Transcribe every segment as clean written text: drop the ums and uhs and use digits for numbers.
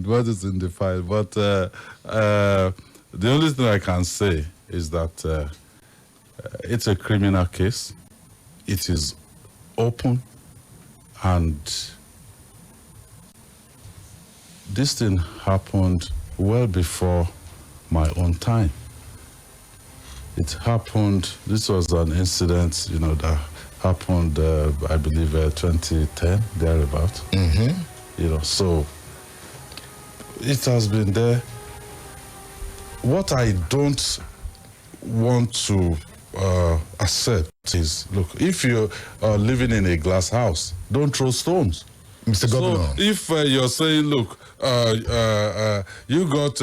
document, what is in the file. But the only thing I can say is that it's a criminal case. It is open, and this thing happened well before my own time. It happened, this was an incident, that happened, I believe, 2010, thereabout. So it has been there. What I don't want to accept is, look, if you're living in a glass house, don't throw stones. Mr. Governor. So if you're saying, look, you got,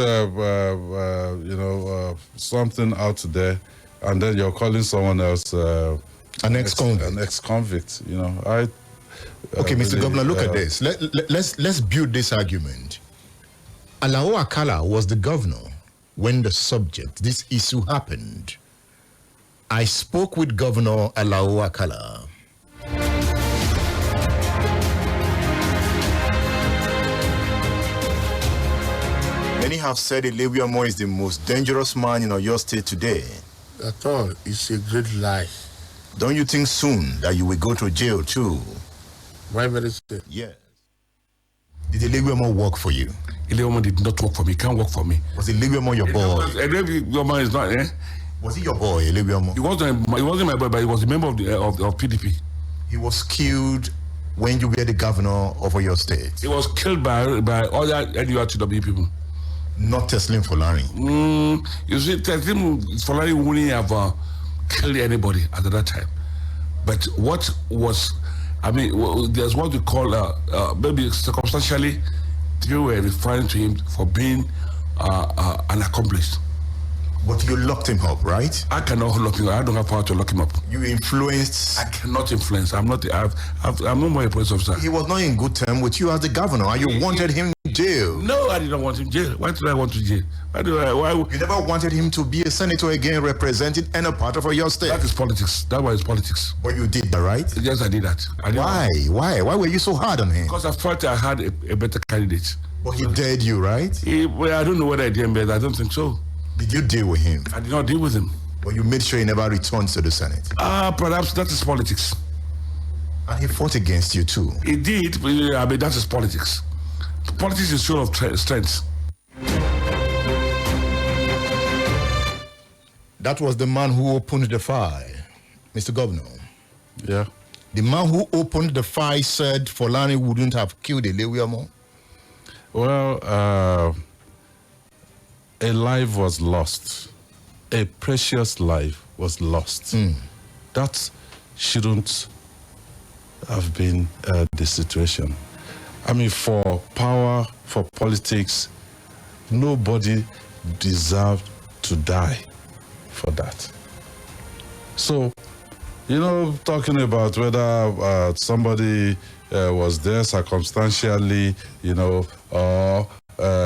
something out there, and then you're calling someone else an ex-convict. An ex-convict, Okay, Mr. Governor, look at this. Let's build this argument. Elewe-Akala was the governor when this issue happened. I spoke with Governor Elewe-Akala. Many have said Elewe-Omo is the most dangerous man in Oyo State today. At all, it's a great lie. Don't you think soon that you will go to jail too? Why very soon? Yes. Did Elewe-Omo work for you? Elewe-Omo did not work for me. Can't work for me. Was Elewe-Omo your boy? Elewe-Omo is not. Was he your boy, Elewe-Omo? He wasn't my boy, but he was a member of PDP. He was killed when you were the governor of Oyo State. He was killed by other NURTW people. Not Teslim Folari. You see, Teslim Folari wouldn't have killed anybody at that time. But what was, there's what we call, maybe circumstantially, people were referring to him for being an accomplice. But you locked him up, right? I cannot lock him up. I don't have power to lock him up. You influenced? I cannot influence. I'm not more a police officer. He was not in good term with you as the governor, and you wanted him in jail. No, I did not want him in jail. Why did I want him in jail? You never wanted him to be a senator again, representing any part of your state. That is politics. That was politics. But you did that, right? Yes, I did that. Why? Why were you so hard on him? Because I felt I had a better candidate. But he dared you, right? I don't know whether I did, but I don't think so. Did you deal with him? I did not deal with him. But you made sure he never returned to the Senate? Perhaps that is politics. And he fought against you too? He did, but that is politics. Politics is show of strength. That was the man who opened the file, Mr. Governor. Yeah. The man who opened the file said Folani wouldn't have killed Elewe-Omo. Well, a life was lost. A precious life was lost. That shouldn't have been the situation. For power, for politics, nobody deserved to die for that. So, talking about whether somebody was there circumstantially, or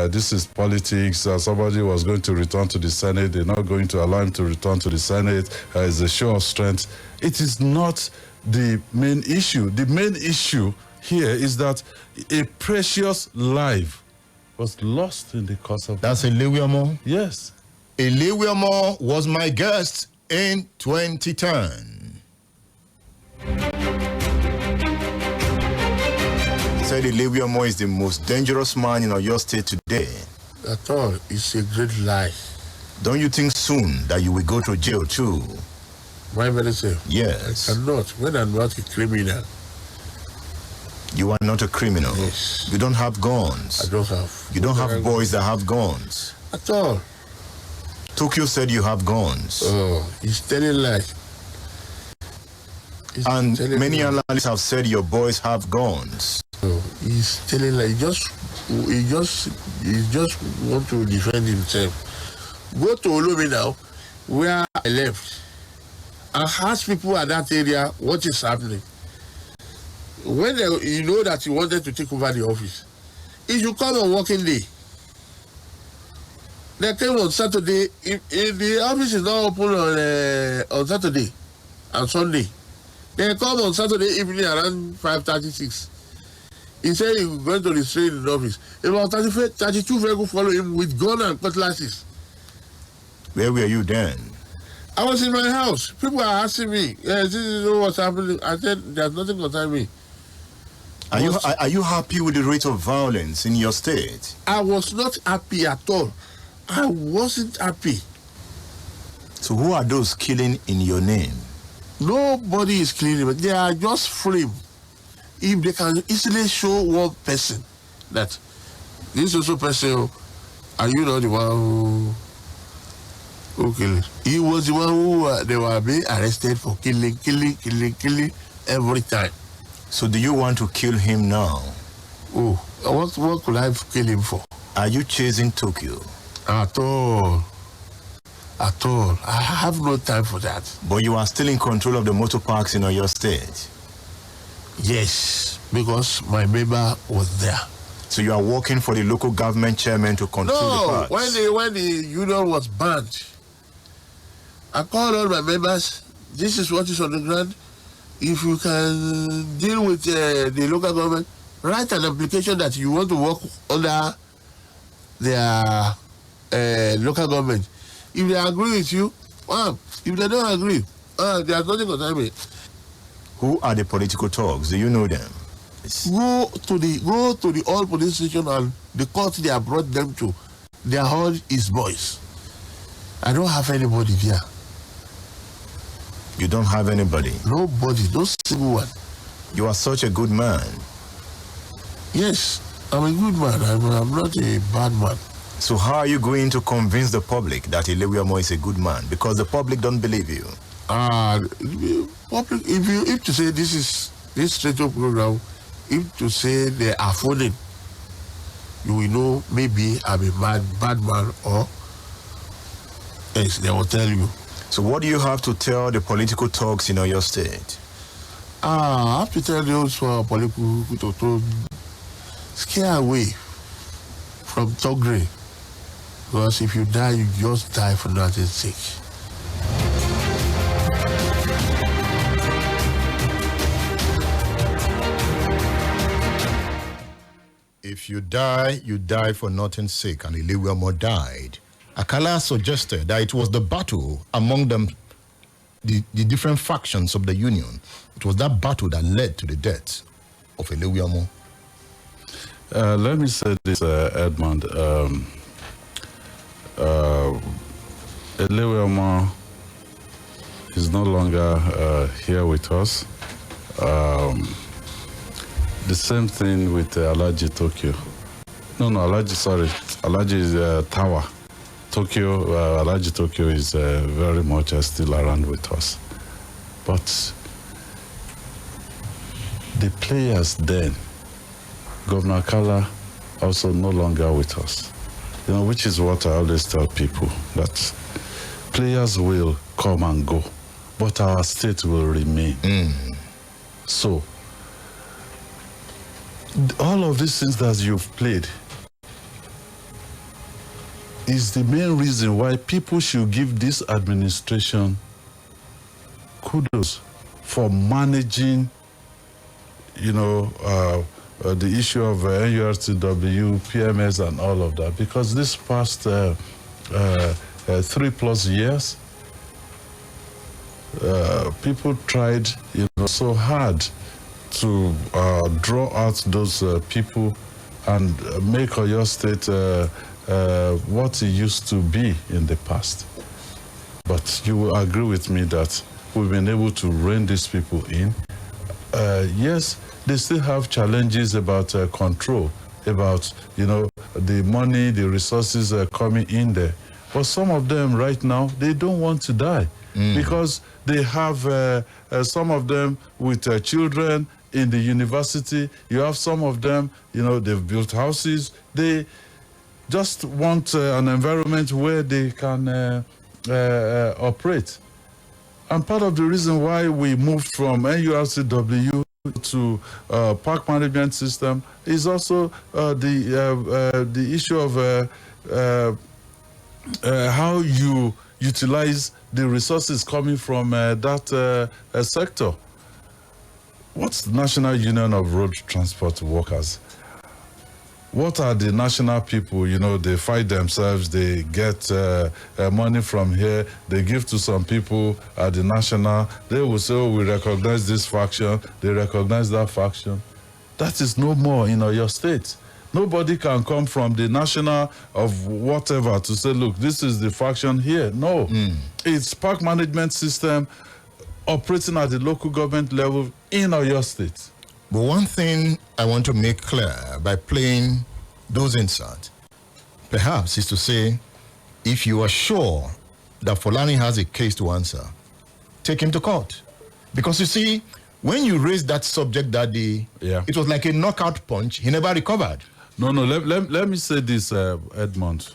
this is politics, somebody was going to return to the Senate, they're not going to allow him to return to the Senate, it's a show of strength. It is not the main issue. The main issue here is that a precious life was lost in the course of... That's Elewe-Omo? Yes. Elewe-Omo was my guest in 2010. Said Elewe-Omo is the most dangerous man in Oyo State today. At all, it's a great lie. Don't you think soon that you will go to jail too? Why very soon? Yes. I cannot. When I'm not a criminal. You are not a criminal? Yes. You don't have guns? I don't have. You don't have boys that have guns? At all. Tokyo said you have guns. Oh, he's telling lies. And many analysts have said your boys have guns. Oh, he's telling lies. He just want to defend himself. Go to Olomi now, where I left, and ask people at that area what is happening. When you know that you wanted to take over the office, if you come on working day, they came on Saturday. If the office is not open on Saturday and Sunday, they come on Saturday evening around 5:36. He said he went to the train in the office. About 32 vehicles follow him with gun and cutlasses. Where were you then? I was in my house. People are asking me, yes, this is what's happening. I said, there's nothing concerning me. Are you happy with the rate of violence in your state? I was not happy at all. I wasn't happy. So who are those killing in your name? Nobody is killing them. They are just frame. If they can easily show one person that this also person, are you not the one who killed? He was the one who they were being arrested for killing every time. So do you want to kill him now? Oh, what could I kill him for? Are you chasing Tokyo? At all. At all. I have no time for that. But you are still in control of the motor parks in your state? Yes, because my member was there. So you are working for the local government chairman to control the parks? No, when the union was banned, I called all my members. This is what is on the ground. If you can deal with the local government, write an application that you want to work under their local government. If they agree with you, if they don't agree, there's nothing concerning me. Who are the political thugs? Do you know them? Go to the all police station and the court they have brought them to. They are all his boys. I don't have anybody there. You don't have anybody? Nobody, no single one. You are such a good man. Yes, I'm a good man. I'm not a bad man. So how are you going to convince the public that Elewe-Omo is a good man? Because the public don't believe you. Public, if to say this straight up program, if to say they are phoning, you will know maybe I'm a bad man, or yes, they will tell you. So what do you have to tell the political thugs in your state? I have to tell those political to scare away from thuggery. Because if you die, you just die for nothing's sake. If you die for nothing's sake, and Elewe-Omo died. Akala suggested that it was the battle among them, the different factions of the union. It was that battle that led to the death of Elewe-Omo. Let me say this, Edmund. Elewe-Omo is no longer here with us. The same thing with Alhaji Tokyo. Alhaji is Tower. Tokyo, Alhaji Tokyo is very much still around with us. But the players then, Governor Akala, also no longer with us. Which is what I always tell people, that players will come and go, but our state will remain. So, all of these things that you've played is the main reason why people should give this administration kudos for managing, the issue of NURTW, PMS, and all of that. Because this past 3+ years, people tried, so hard to draw out those people and make Oyo State what it used to be in the past. But you will agree with me that we've been able to rein these people in. Yes, they still have challenges about control, about, the money, the resources coming in there. But some of them right now, they don't want to die because they have some of them with children in the university. You have some of them, they've built houses. They just want an environment where they can operate. And part of the reason why we moved from NURCW to park management system is also the issue of how you utilize the resources coming from that sector. What's the National Union of Road Transport Workers? What are the national people? You know, they fight themselves, they get money from here, they give to some people at the national. They will say, oh, we recognize this faction, they recognize that faction. That is no more in your state. Nobody can come from the national of whatever to say, look, this is the faction here. No. It's park management system operating at the local government level in your state. But one thing I want to make clear by playing those inserts, perhaps, is to say, if you are sure that Fulani has a case to answer, take him to court. Because you see, when you raised that subject that day, it was like a knockout punch. He never recovered. No, let me say this, Edmund.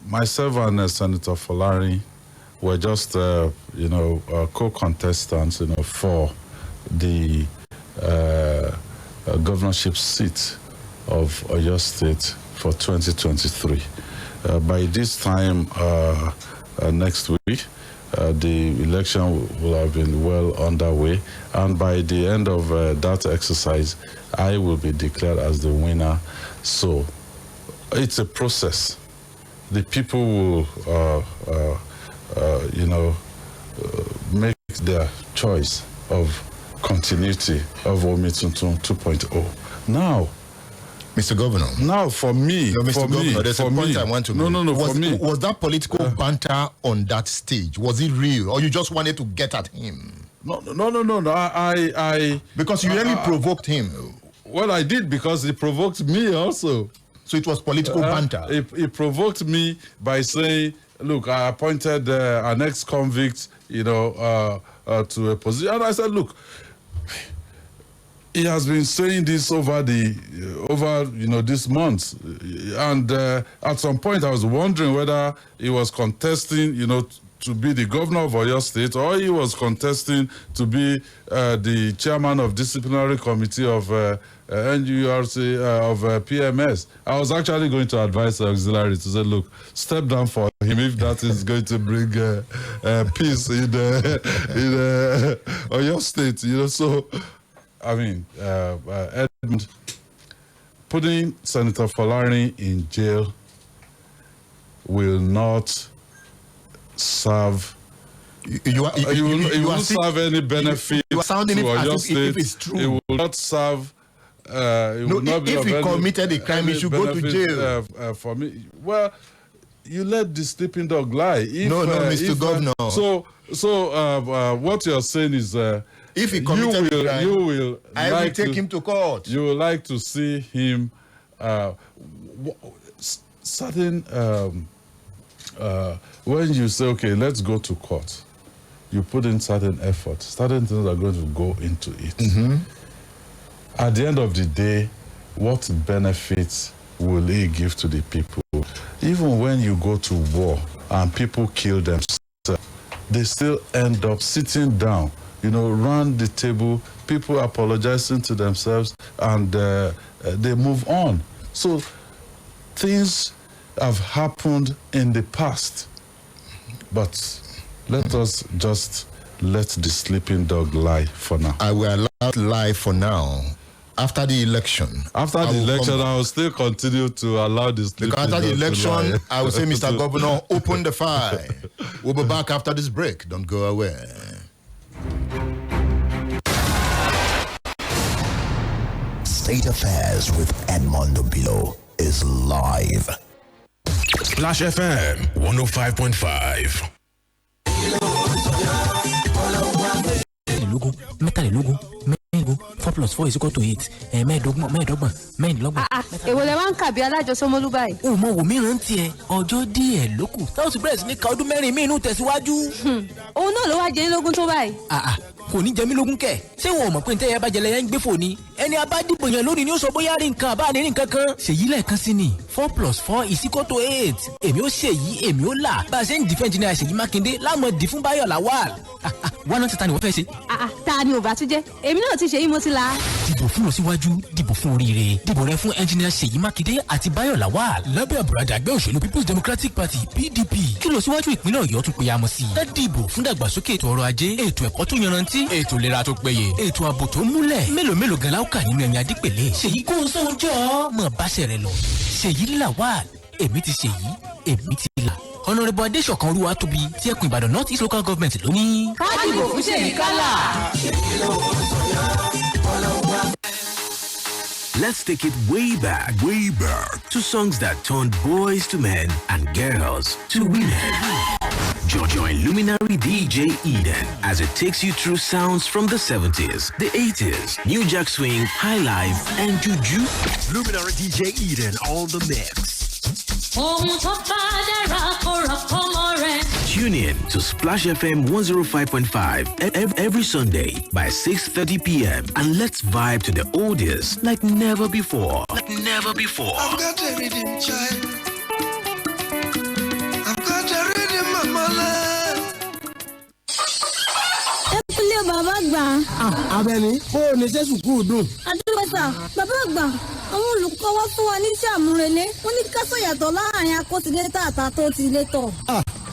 Myself and Senator Fulani were just, co-contestants, for the governorship seat of Oyo State for 2023. By this time next week, the election will have been well underway, and by the end of that exercise, I will be declared as the winner. So it's a process. The people will, make their choice of continuity of Omituntun 2.0. Now, Mr. Governor. Now, for me, no, Mr. Governor, there's a point I want to make. No, for me. Was that political banter on that stage? Was it real, or you just wanted to get at him? No. I because you really provoked him. Well, I did because he provoked me also. So it was political banter. He provoked me by saying, "Look, I appointed an ex-convict, to a position," and I said, "Look." He has been saying this over this month, and at some point I was wondering whether he was contesting, to be the governor of Oyo State, or he was contesting to be the chairman of disciplinary committee of NURC of PMS. I was actually going to advise the auxiliary to say, look, step down for him if that is going to bring peace in Oyo State, So. I mean, Edmund, putting Senator Fulani in jail will not serve. You will serve any benefit you are sounding to it Oyo as State. if it's true. It will not serve. If he committed a crime, he should go to jail. For me, well, you let the sleeping dog lie. Mr. Governor. So what you're saying is. If he committed a crime, you will I will take him to court. You would like to see him certain when you say, okay, let's go to court, you put in certain effort, certain things are going to go into it. Mm-hmm. At the end of the day, what benefits will he give to the people? Even when you go to war and people kill themselves, they still end up sitting down, round the table, people apologizing to themselves, and they move on. So things have happened in the past, but let us just let the sleeping dog lie for now. I will allow to lie for now. After the election. I will still continue to allow this. Because after the election, I will say, Mr. Governor, open the file. We'll be back after this break. Don't go away. State Affairs with Edmund Obilo is live. Splash FM 105.5. mẹ́tàlélógún 4+4 is equal to 8. mẹ́ẹ̀ẹ́dọ́gbọ̀n. èwo lẹ wá ń kà bí alájọsọmọlú báyìí. o mọ wò mí rántí ẹ ọjọ́ díẹ̀ ló kù táwọn ti bẹ̀rẹ̀ sí ní ka ọdún mẹ́rin mí inú tẹ̀síwájú. òun náà ló wá jẹ lógún tó báyìí. kò ní jẹ mí lógún kẹ ṣé wọn ò mọ̀ pé ntẹ́yẹ bá jẹlẹ yẹn ń gbé fò ni ẹni abádìbò yẹn lónìí ni ó sọ bóyá rí nǹkan àbá ní nǹkan kan. ṣèyí lẹ́ẹ̀kan sí ni 4+4 is equal to 8. èmi ó ṣèyí èmi ó là bá a ṣe ń dìfẹ́ engineer Seyi Makinde láwọn dì fún Báyọ̀ Lawal. wọn náà ti ta ni wọ́n fẹ́ ṣe. ta ni ò bá tún jẹ́ èmi náà ti ṣèyí mo ti la. dìbò fún lọ síwájú dìbò fún oríire dìbò rẹ fún engineer Seyi Makinde àti Báyọ̀ Lawal lábẹ́ àbúradà ẹgbẹ́ òṣèlú People's Democratic Party PDP kí lọ síwájú ìpínlẹ̀ Ọ̀yọ́ tún péyàmọ́ sí i. ẹ dìbò fún dàgbàsókè ètò ọrọ̀ ajé ètò ẹ̀kọ́ tó yanrantí rántí ètò ìlera tó péye ètò ààbò tó múlẹ̀ mélòó gan la ó kà nínú ẹ̀yìn adípèlé ṣèyí kó sóúnjọ́ mọ̀ báṣẹ̀ rẹ lọ ṣèyí Lawal èmi ti ṣèyí èmi ti là Honorable Adéṣọ̀kan Olúwatóbi tí ẹkùn Ìbàdàn North East Local Government ló ní. káàdìbò fún Ṣèyí Kálá. Let's take it way back to songs that turned boys to men and girls to women. Join luminary DJ Eden as it takes you through sounds from the 70s, the 80s, New Jack Swing, High Life, and Juju. Luminary DJ Eden on the mix. Tune in to Splash FM 105.5 every Sunday by 6:30 p.m. and let's vibe to the oldies like never before. I've got a rhythm, child. I've got a rhythm, mama. Ilé bàbá gbà. Abẹ́ni, ó ní ṣe sùkúrù dùn. Adúgbò sà, bàbá gbà, àwọn olùkọ́ wa fún wa ní iṣẹ́ àmúrelé. Wọ́n ní ká sọ̀yàtọ̀ láàrin akọ́tìlétà àtàtò tìlétọ̀.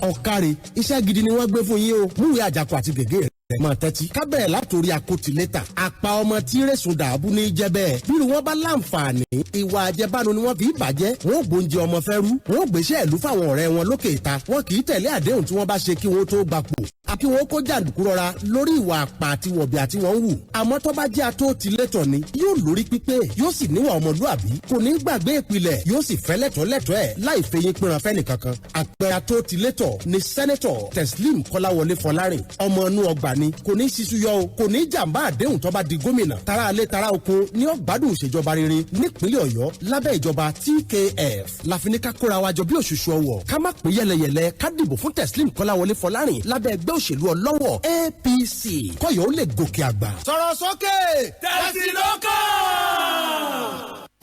Ọ̀kàrẹ̀, iṣẹ́ gidi ni wọ́n gbé fún yín o. Múwèé àjàkú àti gègé rẹ̀. Mọ̀ tẹ́tí ká bẹ̀rẹ̀ látòrí akótilétà àpá ọmọ tí rẹ̀sùn dàbú ní jẹ́ bẹ́ẹ̀ bí wọ́n bá láǹfààní ìwà àjẹbánu ni wọ́n fi bàjẹ́ wọ́n gbóúnjẹ ọmọ fẹ́ rú wọ́n gbéṣẹ́ ìlú fáwọn ọ̀rẹ́ wọn lókè ìta wọn kì í tẹ̀lé àdéhùn tí wọ́n bá ṣe kí wọ́n tó gbapò àti wọ́n kó jàǹdùkú rọra lórí ìwà àpà àti wọ̀bì àti wọ́n wù àmọ́ tó bá jẹ́ atótilétọ̀ ni yóò lórí pípé yóò sì níwà ọmọlúàbí kò ní gbàgbé ìpìlẹ̀ yóò sì fẹ́ lẹ́tọ̀ọ́ ẹ̀ láì fẹ̀yìn pinran fẹ́ni kankan àpẹẹrẹ atótilétọ̀ ni sẹ́nẹ́tọ̀ Teslim Kọ́láwọlé Fọlárìn ọmọ inú ọgbà ni kò ní sísú yọ o kò ní jàǹbá àdéhùn tó bá di gómìnà tara alẹ́ tara oko ní ọ̀gbádùn ìṣèjọba rere nípínlẹ̀ Ọ̀yọ́ lábẹ́ ìjọba TKF láfiníká kóra wájọ bí òṣùṣù ọwọ̀ ká má pín yẹlẹyẹlẹ ká dìbò fún Teslim Kọ́láwọlé Fọlárìn lábẹ́ ẹgbẹ́ òṣèlú ọlọ́wọ̀ APC kọ́yọ̀ ó lè gòkè àgbà. Sọ̀rọ̀ sókè Teslim.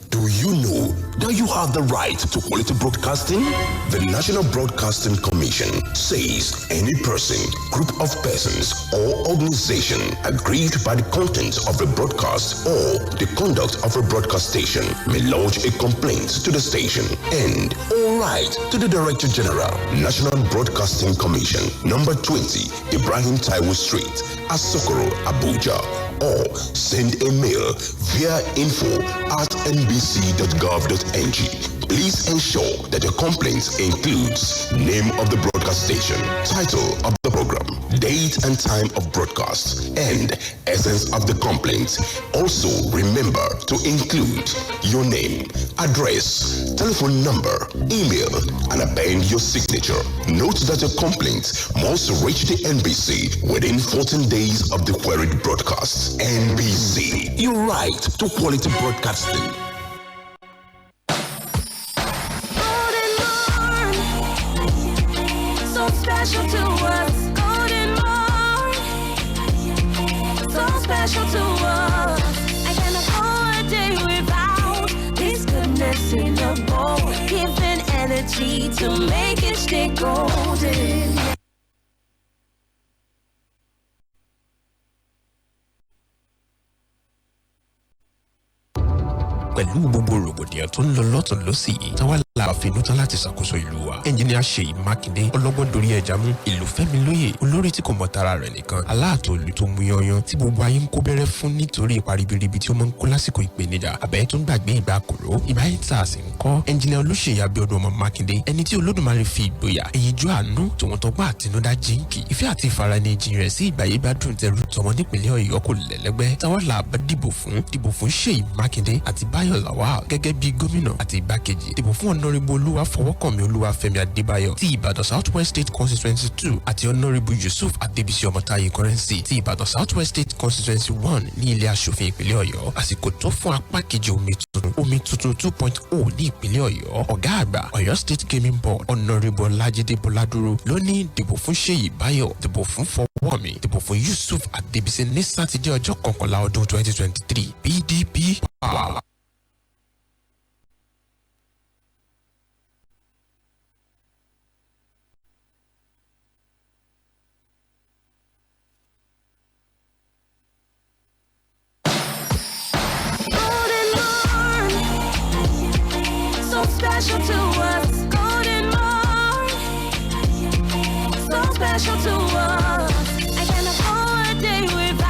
Do you know that you have the right to quality broadcasting? The National Broadcasting Commission says any person, group of persons, or organization aggrieved by the content of a broadcast or the conduct of a broadcast station may lodge a complaint to the station and all right to the Director General, National Broadcasting Commission, number 20, Ibrahim Taiwo Street, Asokoro, Abuja, or send a mail via info@nbc.gov.ng. Please ensure that your complaint includes name of the broadcast station, title of the program, date and time of broadcast, and essence of the complaint. Also, remember to include your name, address, telephone number, email, and append your signature. Note that your complaint must reach the NBC within 14 days of the queried broadcast. NBC, your right to quality broadcasting. Special to us, golden morning, so special to us. I cannot go a day without this goodness in the bowl, giving energy to make it stay golden. Pẹ̀lú gbogbo rògbòdìyàn tó ń lọ lọ́tún lọ́sì yìí táwa la àfinú tán láti ṣàkóso ìlú wa. Ẹnjìníà Seyi Makinde ọlọ́gbọ́n dorí ẹja mú ìlú fẹ́mi lóye olórí tí kò mọ tara rẹ̀ nìkan aláàtò ìlú tó mú yanyan tí gbogbo ayé ń kó bẹ̀rẹ̀ fún nítorí ipa ribiribi tí ó máa ń kó lásìkò ìpèníjà àbẹ́ tó ń gbàgbé ìgbà kòró ìgbà yìí tà sí ń kọ́. Ẹnjìníà Olúṣèyí Abíọ́dún ọmọ Makinde ẹni tí Olódùmarè fi ìgboyà ẹ̀yinjú àánú tòun tọgbà àtinúdá jíǹkì ìfẹ́ àti ìfaranijìn rẹ̀ sí ìgbà yìí bá dùn tẹrù tọmọ nípìnlẹ̀ Ọ̀yọ́ kò lẹ́lẹ́gbẹ́ táwọn là bá dìbò fún Seyi Makinde àti Báyọ̀ Lawal gẹ́gẹ́ bí gómìnà àti igbákejì dìbò fún Honorable Olúwafọwọ́kànmí Olúwafẹ́mi Adébáyọ̀ ti Ìbàdàn South West State Constituency 2 àti Honorable Yusuf Adébísí Ọmọtáyé Currency ti Ìbàdàn South West State Constituency 1 ní ilé aṣòfin ìpínlẹ̀ Ọ̀yọ́ àsìkò tó fún apá kejì Omituntun 2.0 ní ìpínlẹ̀ Ọ̀yọ́ ọ̀gá àgbà Ọ̀yọ́ State Gaming Board Honorable Ọlájídé Bọ́ládúró ló ní dìbò fún Seyi Báyọ̀ dìbò fún Fọwọ́kànmí dìbò fún Yusuf Adébísí ní Sátidé ọjọ́ 11 ọdún 2023 PDP power. Special to us, golden morning, so special to us. I cannot go a day without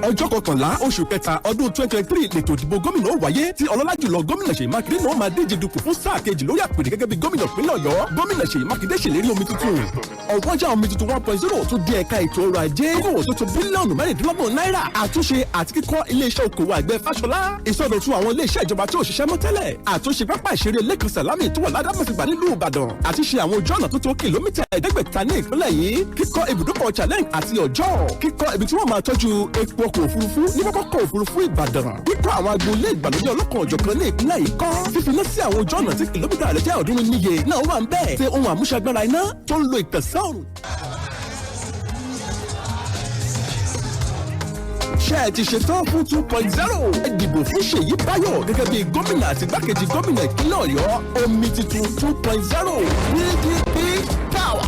ọjọ́ kọkànlá oṣù kẹta ọdún 2023 lètò ìdìbò gómìnà ó wáyé tí ọlọ́lá jùlọ gómìnà Seyi Makinde náà máa díje dupò fún sáà kejì lórí àpèrè gẹ́gẹ́ bí gómìnà ìpínlẹ̀ Ọ̀yọ́. Gómìnà Seyi Makinde ṣèlérí omi tuntun. ọ̀wọ́jà omi tuntun 1.0 tún di ẹ̀ka ètò ọrọ̀ ajé kó tó tó bílíọ̀nù mẹ́rìndínlọ́gbọ̀n náírà. àtúnṣe àti kíkọ́ iléeṣẹ́ okòwò àgbẹ̀ Fáṣọlá. ìsọdọ̀tun àwọn iléeṣẹ́ ìjọba tí ò ṣiṣẹ́ mọ́ tẹ́lẹ̀. àtúnṣe pápá ìṣeré Lẹ́kan Sàlámì tó wà ládàmọ̀sígbà nílùú Ìbàdàn. àti ṣe àwọn ojú ọ̀nà tó tó kìlómítà 500 ní ìpínlẹ̀ yìí. kíkọ́ ibùdókọ̀ Challenge àti Ọjọ́. kíkọ́ ibi tí wọ́n máa tọ́jú epo ọkọ̀ òfurufú ní pápákọ̀ òfurufú Ìbàdàn. kíkọ́ àwọn agboolé ìgbàlódé ọlọ́kan òjọ̀kan ní ìpínlẹ̀ yìí kọ́. fífiná sí àwọn ojú ọ̀nà tí kìlómítà rẹ̀ jẹ́ 300 níye náà wà ń bẹ́ẹ̀. ṣe ohun àmúṣagbára iná tó ń lo ìtànsán òrùn. ṣé ẹ ti ṣetán fún 2.0? ẹ dìbò fún Ṣèyí Báyọ̀ gẹ́gẹ́ bí gómìnà àti igbákejì gómìnà ìpínlẹ̀ Ọ̀yọ́. Omituntun 2.0 PDP power.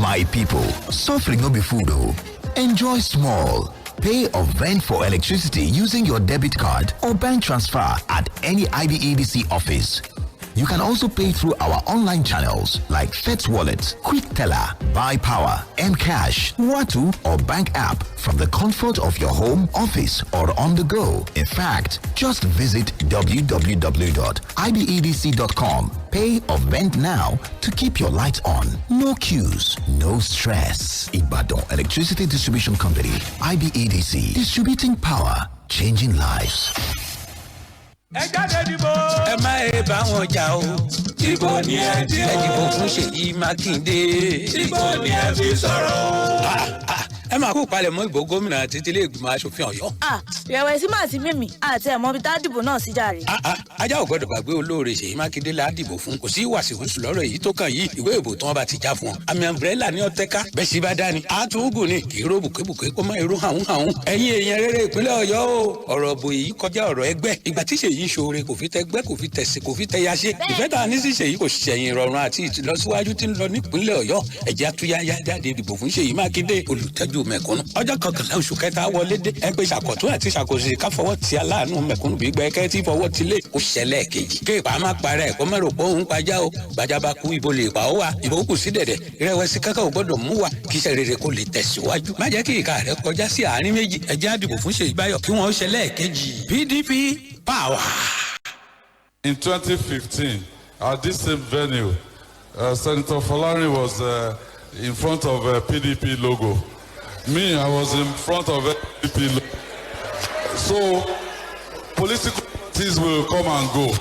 My people, suffering no be food oh. Enjoy small. Pay or vend for electricity using your debit card or bank transfer at any IBEDC office. You can also pay through our online channels like FETS Wallet, Quick Teller, Buy Power, Mcash, Watu, or bank app from the comfort of your home, office, or on the go. In fact, just visit www.ibedc.com. Pay or vend now to keep your lights on. No queues, no stress. Ibadan Electricity Distribution Company, IBEDC, distributing power, changing lives. ẹ jáde dìbò. ẹ má ẹ bá wọn jà o. dìbò ni ẹ dì o. ẹ dìbò fún Seyi Makinde. dìbò ni ẹ fi sọ̀rọ̀. ẹ máa kó palẹ̀mọ́ ìbò gómìnà àti ilé ìgbìmọ̀ aṣòfin Ọ̀yọ́. ìrẹ̀wẹ̀sì máa ti mímì àti ẹ̀mọ́ bíi tádìbò náà sí jàre. ajá ò gbọ́dọ̀ gbàgbé olóore Seyi Makinde la dìbò fún. kò sí wàsíwùsù lọ́rọ̀ èyí tó kàn yìí ìwé ìbò tí wọ́n bá ti já fún wọn. àmì umbrella ní ọ̀tẹ́ká bẹ́ẹ̀ sì bá dání. àtúngùn ni kì í ró bùkébùké kó má irú hàún hàún. ẹ̀yin èèyàn rere ìpínlẹ̀ Ọ̀yọ́ o ọ̀rọ̀ ìbò yìí kọjá ọ̀rọ̀ ẹgbẹ́. ìgbà tí Seyi ṣoore kò fi tẹgbẹ́ kò fi tẹ̀sí kò fi tẹ̀yà ṣe. ìfẹ́ tá a ní sí Seyi kò ṣẹ̀yìn ìrọ̀rùn àti ìlọsíwájú tí ń lọ nípínlẹ̀ Ọ̀yọ́. ẹ̀jẹ̀ àtúnyáyá jáde dìbò fún Seyi Makinde olùtẹ́jú mẹ̀kúnnù. ọjọ́ kọkànlá oṣù kẹta wọlé dé ẹgbẹ́ ìṣàkóso àti ìṣàkóso ká fọwọ́ ti aláàánú mẹ̀kúnnù bí gbẹ́kẹ́ tí fọwọ́ ti lé kó ṣẹlẹ̀ kejì. kéèpà má parẹ́ kó mẹ́rò pé òun pajá o gbajaba kú ibo lè pa ó wa ìbò kù sí dẹ̀dẹ̀ ìrẹ̀wẹ̀sì kankan ò gbọ́dọ̀ mú wa kí iṣẹ́ rere kó lè tẹ̀síwájú. má jẹ́ kí ìka rẹ̀ kọjá sí àárín méjì ẹjẹ́ àdìbò fún Seyi Báyọ̀ kí wọ́n ṣẹlẹ̀ kejì. PDP power. In 2015, at this same venue, Senator Folari was in front of a PDP logo. Me, I was in front of a PDP logo. So, political parties will come and go.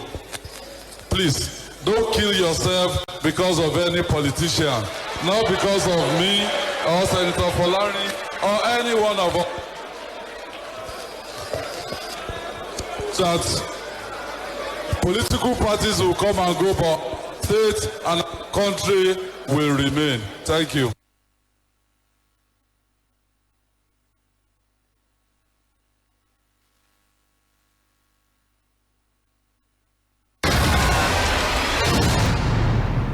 Please, don't kill yourself because of any politician. Not because of me or Senator Folari or any one of us. That political parties will come and go, but state and country will remain. Thank you.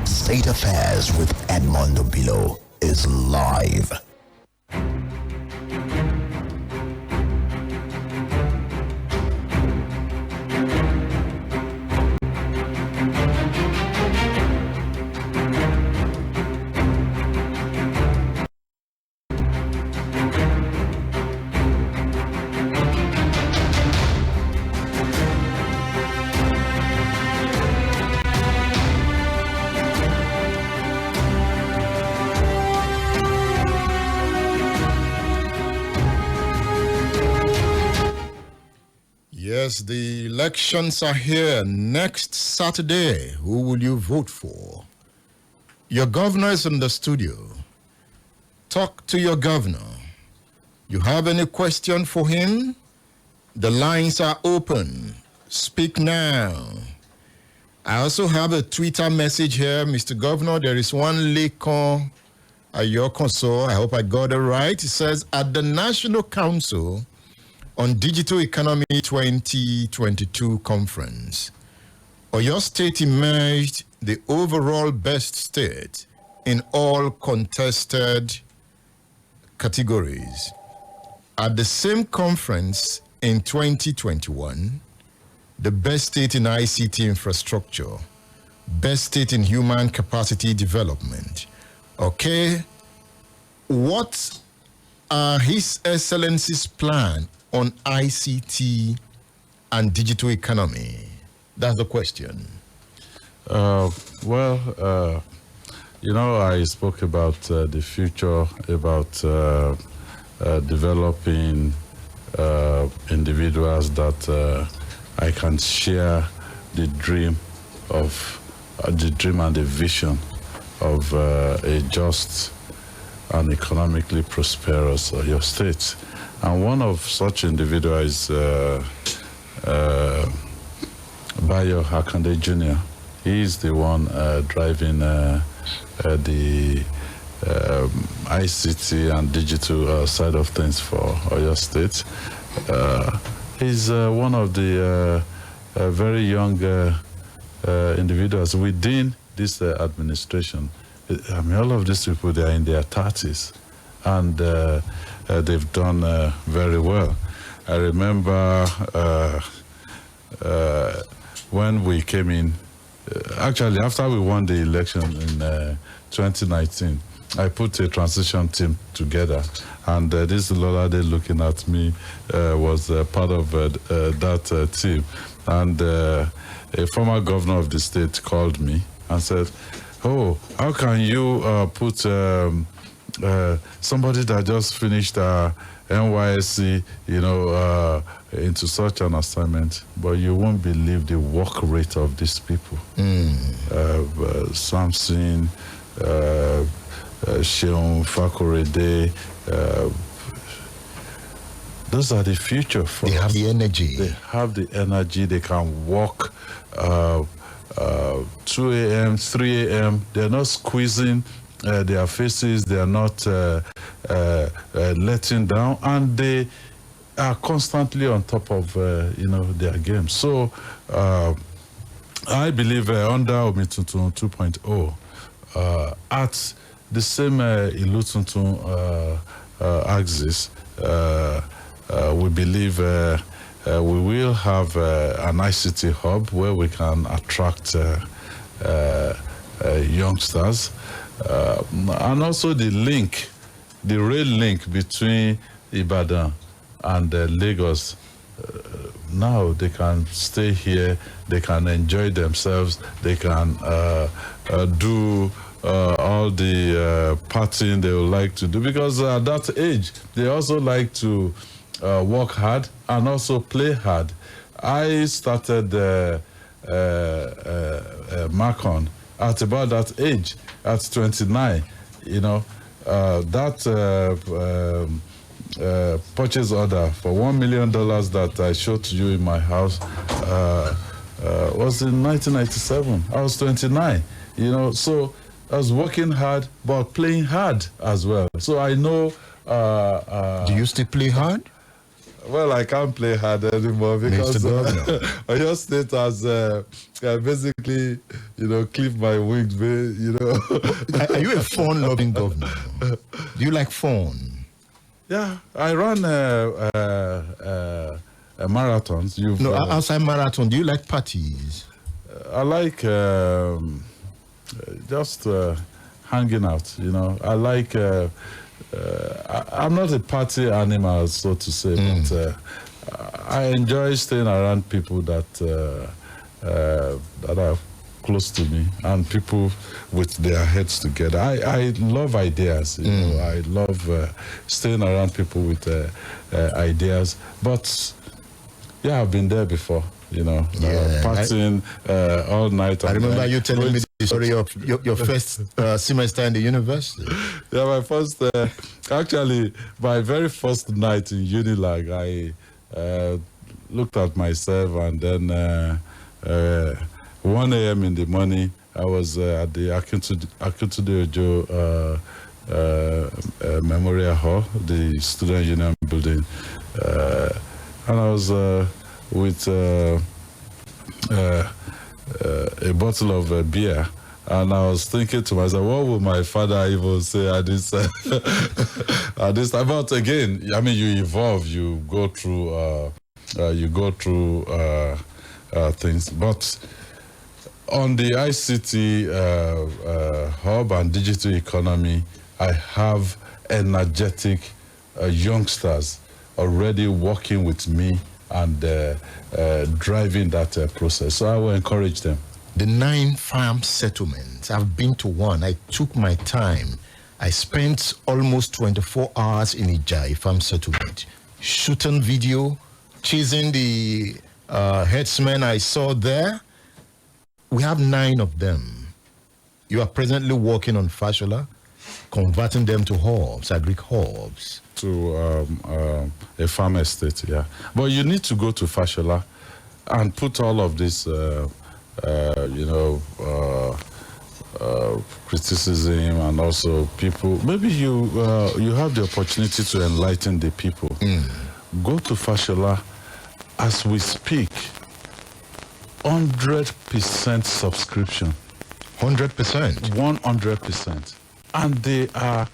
State Affairs with Edmund Obilo is live. Yes, the elections are here next Saturday. Who will you vote for? Your governor is in the studio. Talk to your governor. You have any question for him? The lines are open. Speak now. I also have a Twitter message here. Mr. Governor, there is one Lekon Ayokonso. I hope I got it right. It says, at the National Council on Digital Economy 2022 conference, Oyo State emerged the overall best state in all contested categories. At the same conference in 2021, the best state in ICT infrastructure, best state in human capacity development. Okay, what are His Excellency's plan on ICT and digital economy? That's the question. I spoke about the future, about developing individuals that I can share the dream and the vision of a just and economically prosperous your state. And one of such individuals is Bayo Akande Jr. He is the one driving the ICT and digital side of things for Oyo State. He's one of the very young individuals within this administration. I mean, all of these people, they are in their 30s, and they've done very well. I remember when we came in, actually, after we won the election in 2019, I put a transition team together, and this Lolade looking at me was part of that team. And a former governor of the state called me and said, "Oh, how can you put somebody that just finished NYSC, into such an assignment, but you won't believe the work rate of these people." Samson, Sheon, Fakorede, those are the future for us. They have the energy. They have the energy. They can walk 2 a.m., 3 a.m. They're not squeezing their faces. They are not letting down, and they are constantly on top of their game. So I believe under Omituntun 2.0, at the same Ilutuntun axis, we believe we will have an ICT hub where we can attract youngsters, and also the rail link between Ibadan and Lagos. Now they can stay here, they can enjoy themselves, they can do all the partying they would like to do, because at that age they also like to work hard and also play hard. I started Macon at about that age, at 29. That purchase order for $1 million that I showed to you in my house was in 1997. I was 29, so I was working hard but playing hard as well. So I know. Do you still play hard? Well, I can't play hard anymore because Oyo State has basically, clipped my wings. Are you a phone-loving governor? Do you like phone? Yeah, I run marathons. Outside marathon, do you like parties? I like just hanging out. I like. I'm not a party animal, so to say, but I enjoy staying around people that are close to me and people with their heads together. I love ideas. I love staying around people with ideas. But yeah, I've been there before. Partying all night. I remember you telling me the story of your first semester in the university. Yeah, my very first night in Unilag, I looked at myself, and then 1 a.m. in the morning, I was at the Akintunde Ojo Memorial Hall, the Student Union building, and I was with a bottle of beer, and I was thinking to myself, what would my father even say at this at this time? But again, I mean, you evolve, you go through things. But on the ICT hub and digital economy, I have energetic youngsters already working with me and driving that process. So I will encourage them. The 9 farm settlements, I've been to one. I took my time. I spent almost 24 hours in Ijai farm settlement, shooting video, chasing the herdsmen I saw there. We have 9 of them. You are presently working on Fashola, converting them to hubs, agric hubs. To a farm estate, yeah. But you need to go to Fashola and put all of this, criticism and also people. Maybe you have the opportunity to enlighten the people. Go to Fashola as we speak. 100% subscription. 100%. 100%, and they are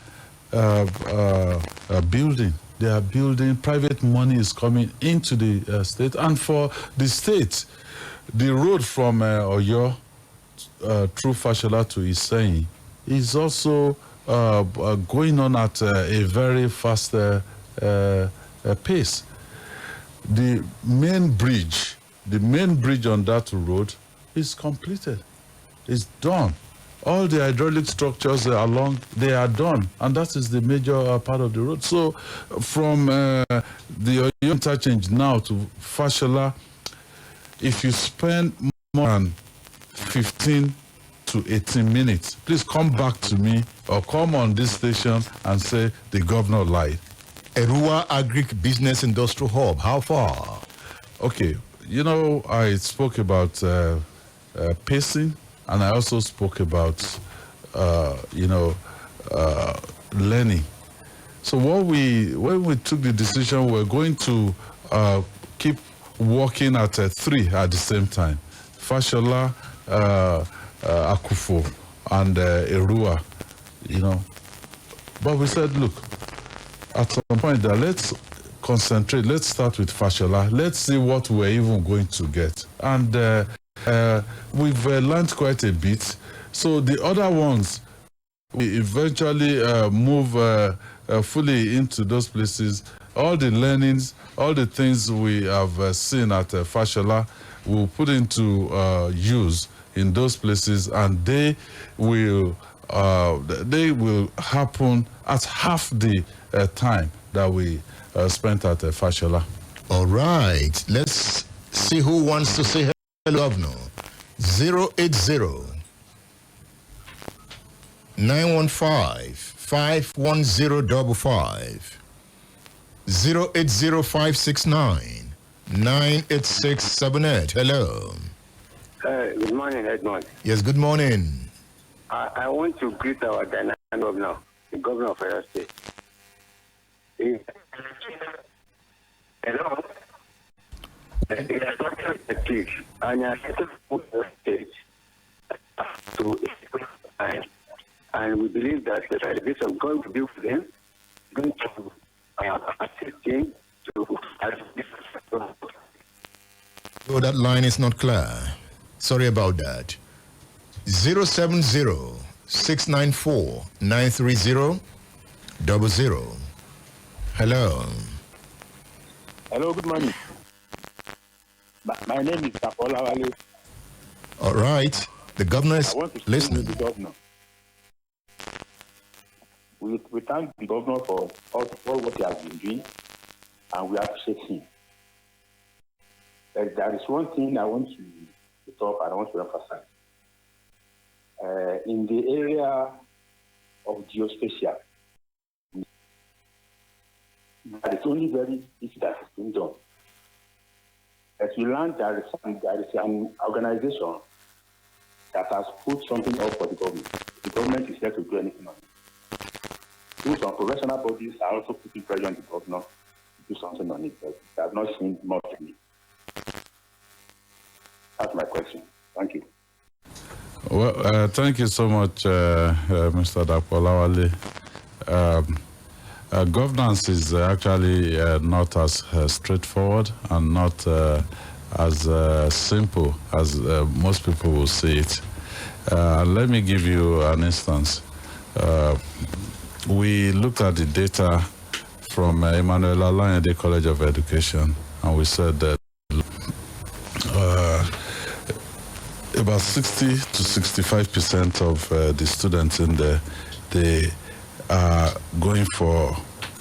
building. They are building. Private money is coming into the state, and for the state, the road from Oyo through Fashola to Iseyin is also going on at a very fast pace. The main bridge on that road is completed. It's done. All the hydraulic structures along, they are done. And that is the major part of the road. So from the Oyo interchange now to Fashola, if you spend more than 15 to 18 minutes, please come back to me or come on this station and say the governor lied. Erua Agric Business Industrial Hub, how far? Okay, I spoke about pacing, and I also spoke about, learning. So when we took the decision, we're going to keep working at 3 at the same time. Fashola, Akufo, and Erua, But we said, look, at some point, let's concentrate. Let's start with Fashola. Let's see what we're even going to get. And we've learned quite a bit. So the other ones, we eventually move fully into those places. All the learnings, all the things we have seen at Fashola, we'll put into use in those places, and they will happen at half the time that we spent at Fashola. All right. Let's see who wants to say hello, Governor. 080-915-51055. 080-569-98678. Hello. Good morning, Edmund. Yes, good morning. I want to greet our dynamic governor, the governor of our state. Hello. And we believe that the grace of God will be with them, going to assist him to. Oh, that line is not clear. Sorry about that. 070-694-930-00. Hello. Hello, good morning. My name is Olawale. All right. The governor is listening. The governor. We thank the governor for all what he has been doing, and we appreciate him. There is one thing I want to talk and I want to emphasize. In the area of geospatial, that is only very easy that has been done. As we learned, there is an organization that has put something up for the government. The government is yet to do anything on it. Some professional bodies are also putting pressure on the governor to do something on it, but they have not seen much of it. That's my question. Thank you. Well, thank you so much, Mr. Olawale. Governance is actually not as straightforward and not as simple as most people will see it. Let me give you an instance. We looked at the data from Emmanuel Alayande College of Education, and we said that about 60 to 65% of the students in there, they are going for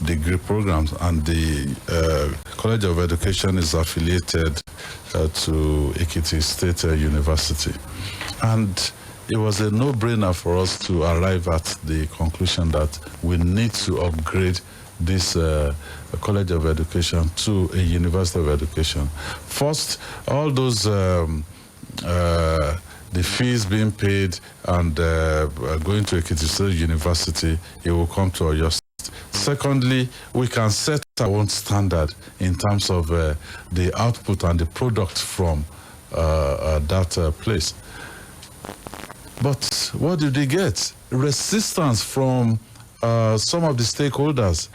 degree programs, and the College of Education is affiliated to Ekiti State University. And it was a no-brainer for us to arrive at the conclusion that we need to upgrade this College of Education to a University of Education. First, all those the fees being paid and going to Ekiti State University, it will come to Oyo State. Secondly, we can set our own standard in terms of the output and the product from that place. But what did they get? Resistance from some of the stakeholders,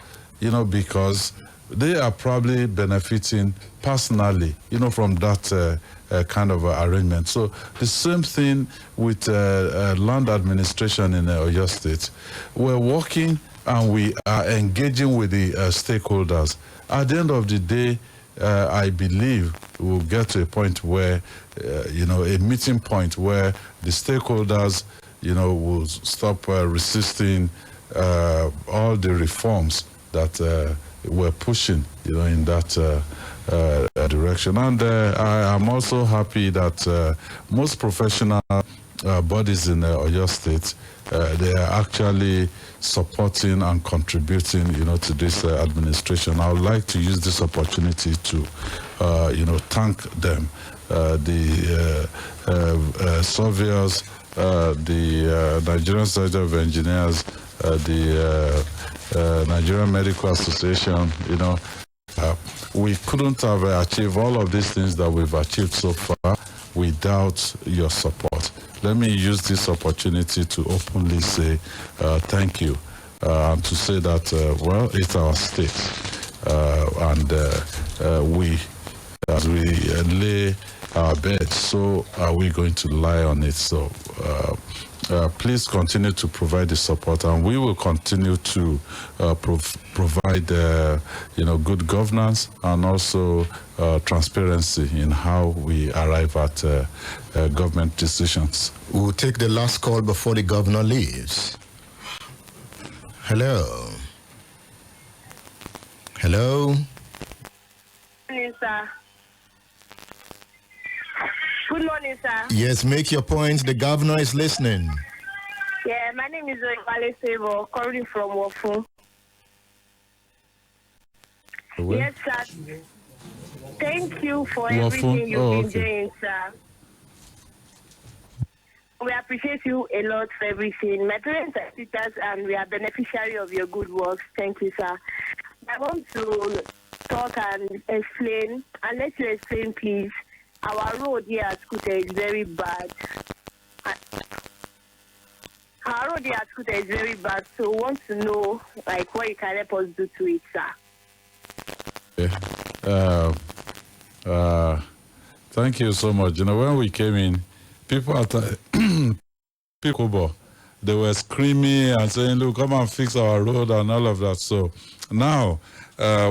because they are probably benefiting personally, from that kind of arrangement. So the same thing with land administration in Oyo State. We're working and we are engaging with the stakeholders. At the end of the day, I believe we'll get to a point where, a meeting point where the stakeholders, will stop resisting all the reforms that we're pushing, in that direction. And I am also happy that most professional bodies in Oyo State, they are actually supporting and contributing, to this administration. I would like to use this opportunity to, thank them, the surveyors, the Nigerian Society of Engineers, the Nigerian Medical Association. We couldn't have achieved all of these things that we've achieved so far without your support. Let me use this opportunity to openly say thank you, and to say that, it's our state, and we, as we lay our bed, so are we going to lie on it. So please continue to provide the support, and we will continue to provide, good governance and also transparency in how we arrive at government decisions. We'll take the last call before the governor leaves. Hello. Hello. Good morning, sir. Good morning, sir. Yes, make your point. The governor is listening. Yeah, my name is Wale Savo, calling from Wofu. Yes, sir. Thank you for everything you've been doing, sir. We appreciate you a lot for everything. My parents are sisters and we are beneficiary of your good works. Thank you, sir. I want to talk and explain, and let you explain, please. Our road here at Scooter is very bad. Our road here at Scooter is very bad, so we want to know, what you can help us do to it, sir. Thank you so much. When we came in, people they were screaming and saying, look, come and fix our road and all of that. So now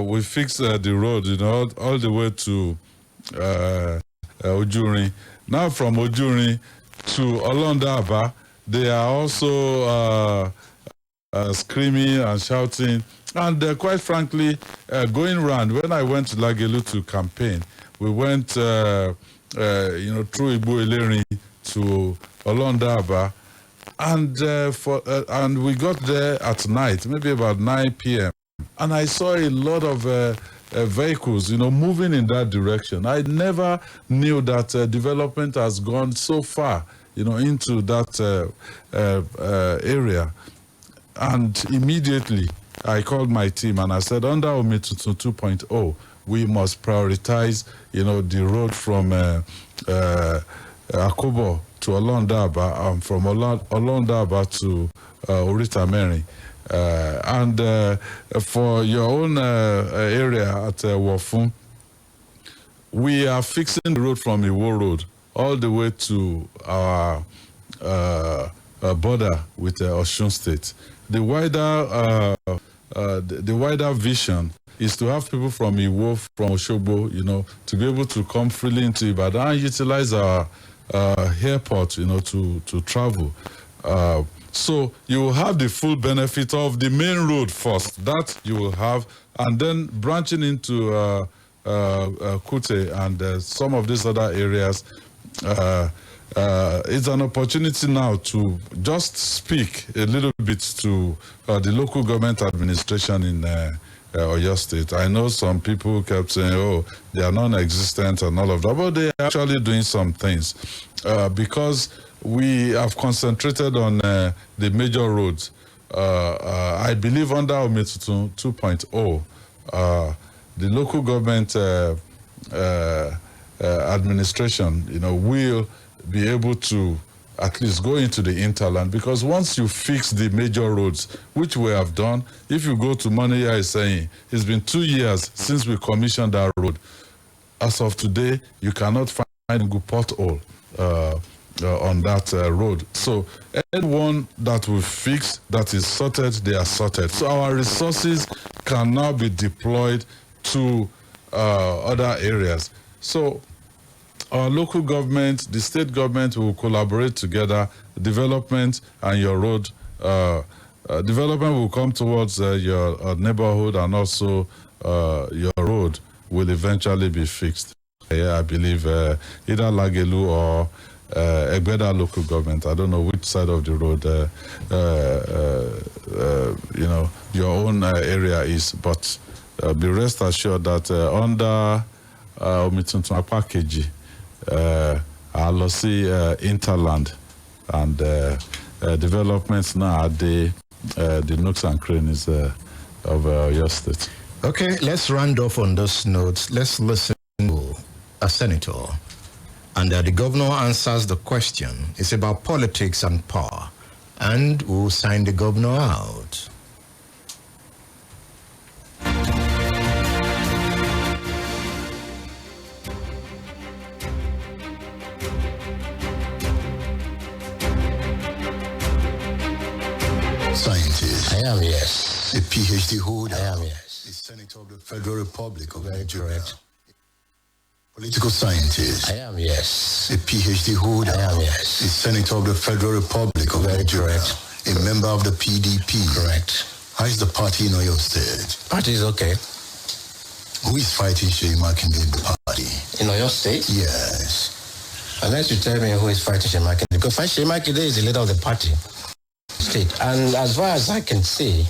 we fix the road, all the way to Ojuri. Now from Ojuri to Olondaba, they are also screaming and shouting. And quite frankly, going around, when I went to Lagelu to campaign, we went, through Igbo Ileri to Olondaba, and we got there at night, maybe about 9 p.m. And I saw a lot of vehicles, moving in that direction. I never knew that development has gone so far, into that area. And immediately, I called my team and I said, under Omituntun 2.0, we must prioritize, the road from Akobo to Olondaba, and from Olondaba to Orita Mary. And for your own area at Wofun, we are fixing the road from Iwo Road all the way to our border with Osun State. The wider vision is to have people from Iwo, from Osogbo, to be able to come freely into Ibadan and utilize our airport, to travel. So you will have the full benefit of the main road first. That you will have, and then branching into Kute and some of these other areas. It's an opportunity now to just speak a little bit to the local government administration in Oyo State. I know some people kept saying, oh, they are non-existent and all of that, but they are actually doing some things because we have concentrated on the major roads. I believe under Omituntun 2.0, the local government administration, will be able to at least go into the interland, because once you fix the major roads, which we have done, if you go to Moneya is saying, it's been 2 years since we commissioned that road. As of today, you cannot find a good pothole on that road. So anyone that we fix that is sorted, they are sorted. So our resources can now be deployed to other areas. So our local government, the state government will collaborate together. Development and your road development will come towards your neighborhood, and also your road will eventually be fixed. I believe either Lagelu or Egbeda local government. I don't know which side of the road your own area is, but be rest assured that under Omituntun Apakeji, I'll see interland and developments now at the nooks and crannies of your state. Okay, let's round off on those notes. Let's listen to a senator. And the governor answers the question. It's about politics and power. And we'll sign the governor out. Scientist. I am, yes. A PhD holder. I am, yes. The Senator of the Federal Republic of Nigeria. Political scientist. I am, yes. A PhD holder. I am, yes. The Senator of the Federal Republic of Nigeria. Correct. A member of the PDP. Correct. How is the party in Oyo State? Party is okay. Who is fighting Seyi Makinde in the party? In Oyo State? Yes. Unless you tell me who is fighting Seyi Makinde. Because Seyi Makinde is the leader of the party. State. And as far as I can see,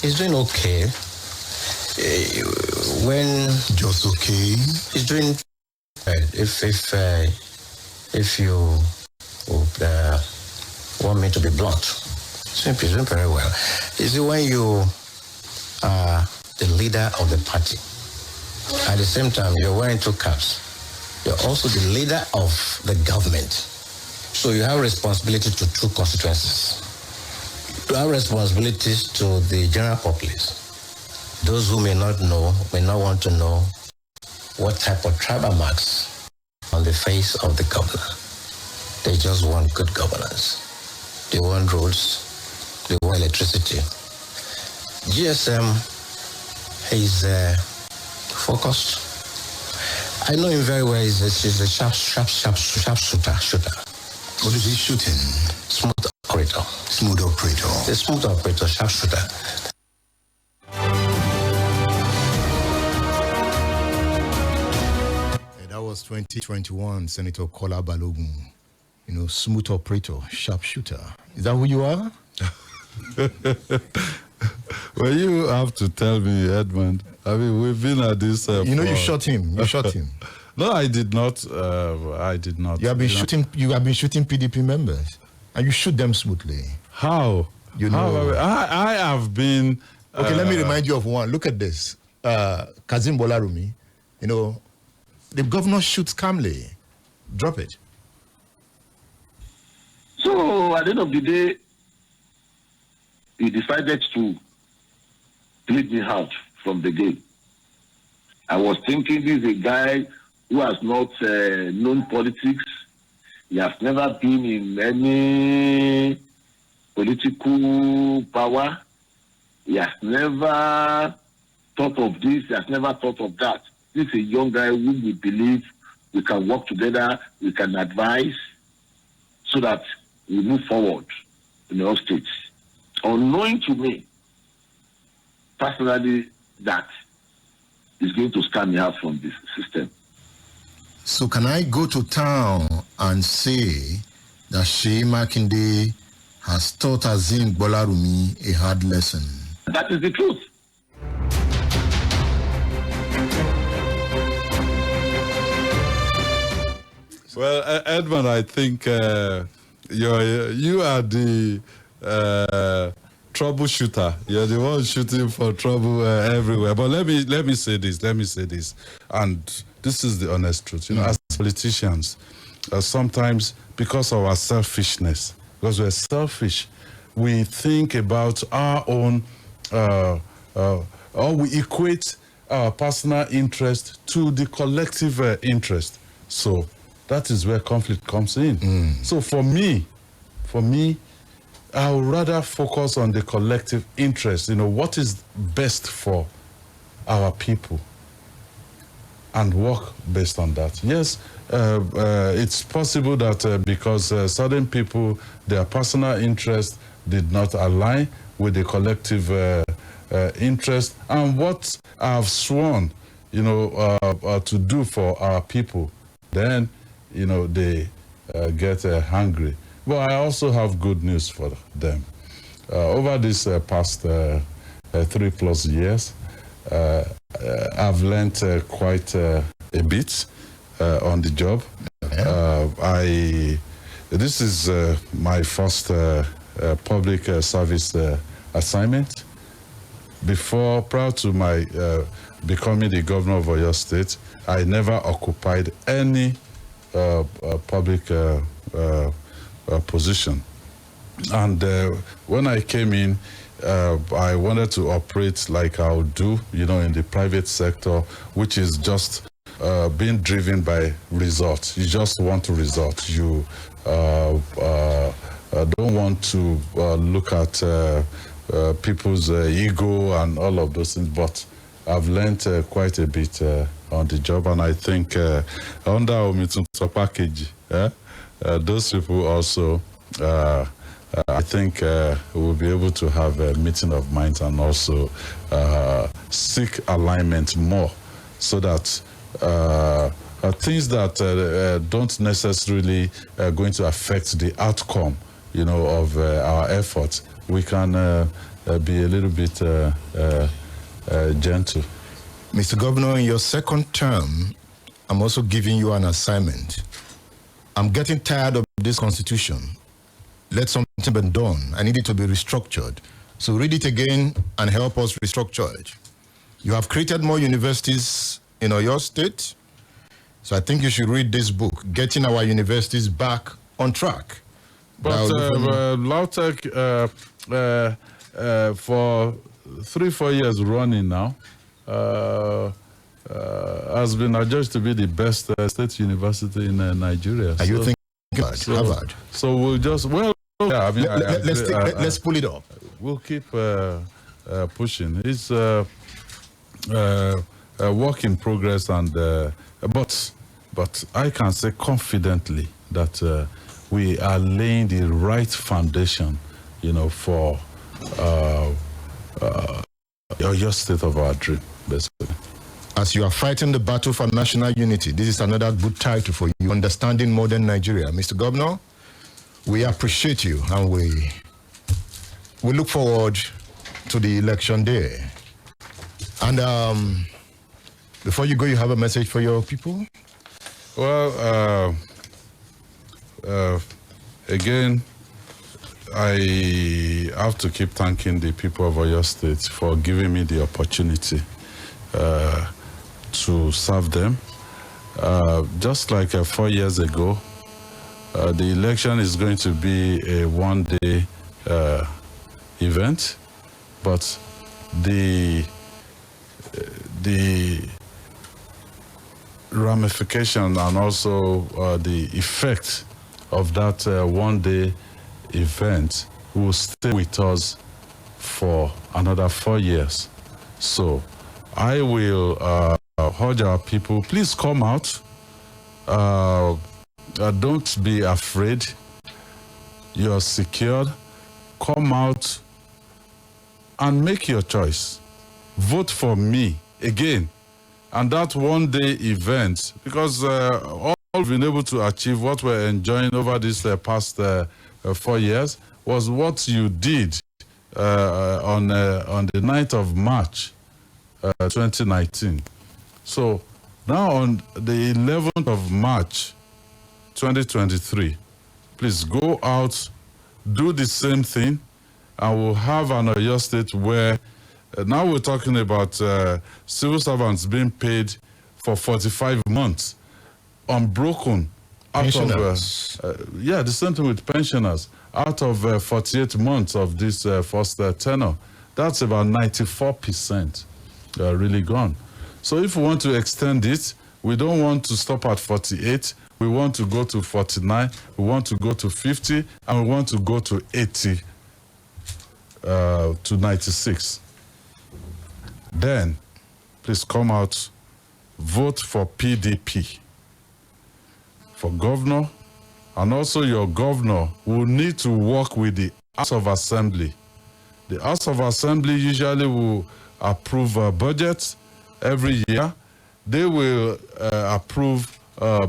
he's doing okay. When just okay, he's doing. If you want me to be blunt, he's doing very well. You see, when you are the leader of the party, at the same time you're wearing two caps. You're also the leader of the government, so you have responsibility to two constituencies. You have responsibilities to the general populace. Those who may not know, may not want to know what type of tribal marks on the face of the governor. They just want good governance. They want roads. They want electricity. GSM is focused. I know him very well. He's a sharp shooter. What is he shooting? Smooth operator. Smooth operator. A smooth operator, sharp shooter. That was 2021, Senator Kola Balogun. Smooth operator, sharp shooter. Is that who you are? Well, you have to tell me, Edmund. I mean, we've been at this. You shot him. You shot him. No, I did not. I did not. You have been shooting. You have been shooting PDP members, and you shoot them smoothly. How? I have been. Okay, let me remind you of one. Look at this. Kazim Bolarumi. The governor shoots calmly. Drop it. So at the end of the day, he decided to lead me out from the game. I was thinking this is a guy who has not known politics. He has never been in any political power. He has never thought of this. He has never thought of that. This is a young guy who we believe we can work together, we can advise so that we move forward in all states. Unknowing to me, personally, that is going to stand me out from this system. So can I go to town and say that Seyi Makinde has taught Azim Bolarumi a hard lesson? That is the truth. Well, Edmund, I think you are the troubleshooter. You're the one shooting for trouble everywhere. But let me say this. And this is the honest truth. You know, as politicians, sometimes because of our selfishness, because we're selfish, we think about our own, or we equate our personal interest to the collective interest. So that is where conflict comes in. So for me, I would rather focus on the collective interest. You know, what is best for our people, and work based on that. Yes, it's possible that because certain people, their personal interest did not align with the collective interest and what I've sworn, you know, to do for our people, then, you know, they get hungry. But I also have good news for them. Over this past 3+ years, I've learned quite a bit on the job. This is my first public service assignment. Prior to my becoming the governor of Oyo State, I never occupied any public position. And when I came in, I wanted to operate like I would do, you know, in the private sector, which is just being driven by results. You just want to result. You don't want to look at people's ego and all of those things. But I've learned quite a bit on the job, and I think under Omituntun package, those people also, I think we'll be able to have a meeting of minds and also seek alignment more, so that things that don't necessarily going to affect the outcome, you know, of our efforts, we can be a little bit gentle. Mr. Governor, in your second term, I'm also giving you an assignment. I'm getting tired of this constitution. Let something be done. I need it to be restructured. So read it again and help us restructure it. You have created more universities in Oyo State. So I think you should read this book, Getting Our Universities Back on Track. But LAUTECH, for 3-4 years running now, has been adjudged to be the best state university in Nigeria. Are you thinking about Harvard? So we'll just, well, yeah, I mean, let's pull it up. We'll keep pushing. It's a work in progress, and but I can say confidently that we are laying the right foundation, you know, for your state of our dream, basically. As you are fighting the battle for national unity, this is another good title for you, Understanding Modern Nigeria. Mr. Governor, we appreciate you, and we look forward to the election day. And before you go, you have a message for your people? Well, again, I have to keep thanking the people of Oyo State for giving me the opportunity to serve them. Just like 4 years ago, the election is going to be a one-day event, but the ramification and also the effect of that one-day event will stay with us for another 4 years. So I will urge our people, please come out. Don't be afraid. You're secured. Come out and make your choice. Vote for me again. And that one-day event, because all we've been able to achieve, what we're enjoying over this past 4 years, was what you did on the 9th of March 2019. So now on the 11th of March 2023, please go out, do the same thing, and we'll have an Oyo State where now we're talking about civil servants being paid for 45 months, unbroken. Pensioners. The same thing with pensioners. Out of 48 months of this first tenure, that's about 94% really gone. So if we want to extend it, we don't want to stop at 48. We want to go to 49. We want to go to 50, and we want to go to 80 to 96. Then, please come out, vote for PDP for governor, and also your governor will need to work with the House of Assembly. The House of Assembly usually will approve budgets every year. They will approve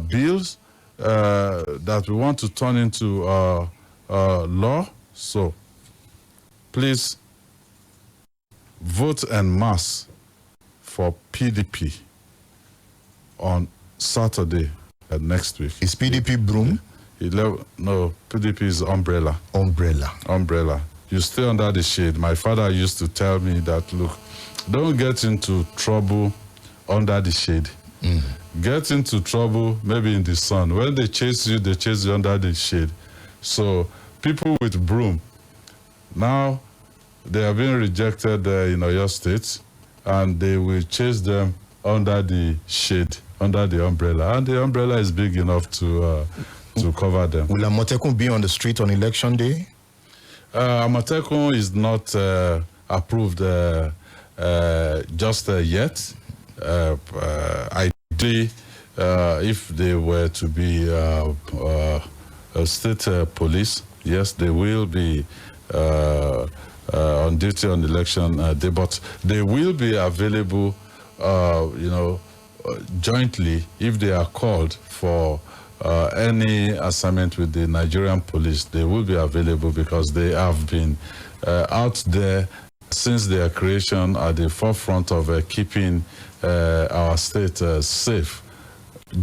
bills that we want to turn into law. So, please vote en masse for PDP on Saturday next week. Is PDP broom? No, PDP is umbrella. Umbrella. You stay under the shade. My father used to tell me that, look, don't get into trouble under the shade. Get into trouble maybe in the sun. When they chase you under the shade. So people with broom, now they are being rejected in Oyo State, and they will chase them under the shade, under the umbrella. And the umbrella is big enough to cover them. Will Amotekun be on the street on election day? Amotekun is not approved just yet. Ideally, if they were to be state police, yes, they will be on duty on election day, but they will be available, jointly if they are called for any assignment with the Nigerian police. They will be available because they have been out there since their creation at the forefront of keeping our state safe,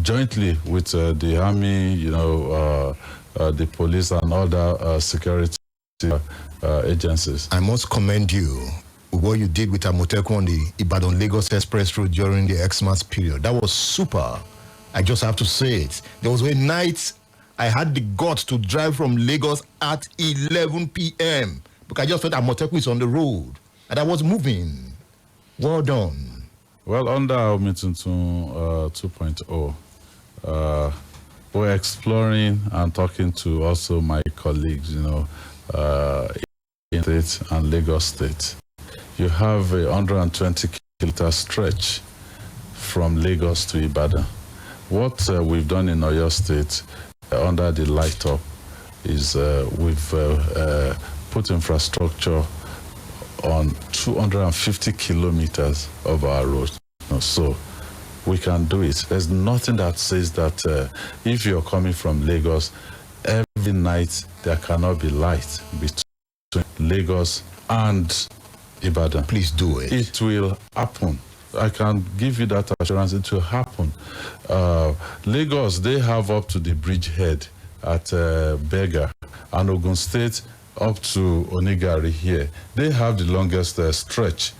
jointly with the army, the police and other security agencies. I must commend you with what you did with Amotekun on the Ibadan-Lagos Express Road during the Xmas period. That was super. I just have to say it. There was a night I had the guts to drive from Lagos at 11 p.m. because I just felt Amotekun is on the road and I was moving. Well done. Well, under Omituntun 2.0, we're exploring and talking to also my colleagues, in State and Lagos State. You have a 120-kilometer stretch from Lagos to Ibadan. What we've done in Oyo State under the light up is we've put infrastructure on 250 kilometers of our road. So we can do it. There's nothing that says that if you're coming from Lagos, every night there cannot be light between Lagos and Ibadan. Please do it. It will happen. I can give you that assurance. It will happen. Lagos, they have up to the bridgehead at Bega, and Ogun State up to Onigari here. They have the longest stretch.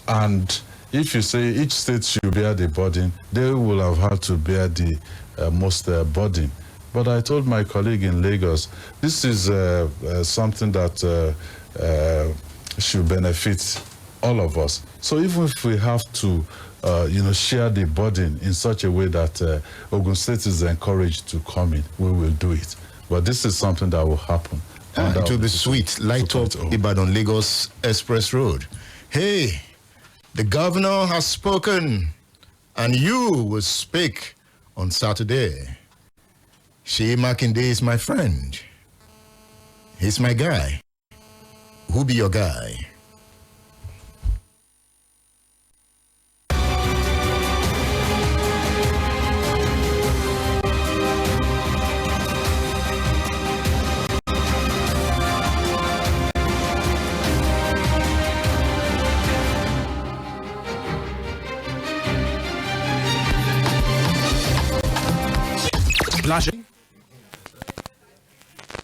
And if you say each state should bear the burden, they will have had to bear the most burden. But I told my colleague in Lagos, this is something that should benefit all of us. So even if we have to share the burden in such a way that Ogun State is encouraged to come in, we will do it. But this is something that will happen. It will be sweet. Light up Ibadan-Lagos Express Road. Hey, the governor has spoken, and you will speak on Saturday. Seyi Makinde is my friend. He's my guy. Who be your guy?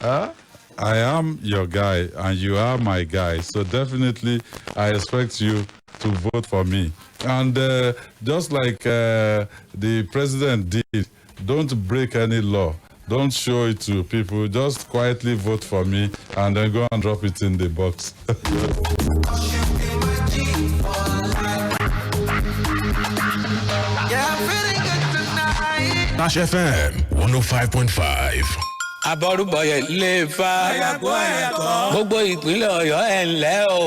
I am your guy and you are my guy, so definitely I expect you to vote for me. And just like the president did, don't break any law. Don't show it to people. Just quietly vote for me and then go and drop it in the box. Nash FM 105.5. Abọ́rúbọyẹ̀ lè fa gbogbo ìpínlẹ̀ Ọ̀yọ́ ẹ̀ ńlẹ́ o.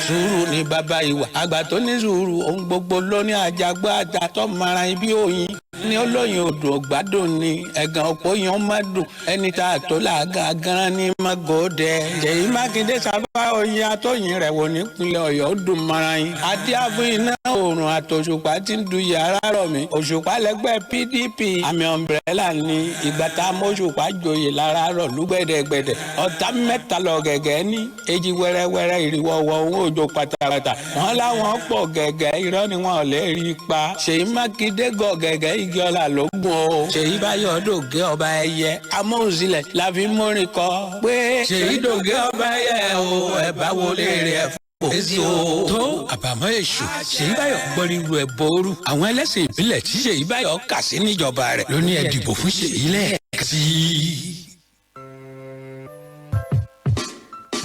Sùúrù ni bàbá ìwà àgbà tó ní sùúrù ohun gbogbo ló ní àjàgbá àtàtọ́ mara ibi òyìn ní olóyin odò ògbádùn ni ẹ̀gàn òpó yan má dùn ẹni tá a tó làágà gan ní magòdè. Seyi Makinde sábà oyin atóyin rẹ̀ wò nípínlẹ̀ Ọ̀yọ́ dùn mara yín. Adíàfún iná oòrùn àtòṣùpá ti ń du yàrá rọ̀ mí. Òṣùpá lẹ́gbẹ́ PDP àmì ọ̀mbrẹ́là ni ìgbà tá a mọ́ṣùpá joyè lára rọ̀ lúgbẹ̀dẹ̀gbẹ̀dẹ̀. Ọ̀tá mẹ́ta lọ gẹ̀gẹ́ ní èjì wẹ́rẹ́wẹ́rẹ́ ìrìwọ̀wọ̀ òun òjò pátápátá. Wọ́n láwọn pọ̀ gẹ̀gẹ́ irọ́ ni wọ́n lè rí pa. Seyi Makinde gọ̀ gẹ̀gẹ́ igi ọ̀la lógún o. Seyi báyọ̀ dògé ọba ẹyẹ amóhùnsílẹ̀ la fi mórin kọ pé Seyi dògé ọba ẹyẹ o ẹ̀ bá wọlé rẹ̀ fún èsì o. Tó àbàmọ́ èṣù Seyi báyọ̀ gbọ́ríru ẹ̀ booru. Àwọn ẹlẹ́sìn ìbílẹ̀ tí Seyi báyọ̀ kà sí níjọba rẹ̀ ló ní ẹ dìbò fún Seyi lẹ́ẹ̀kasí.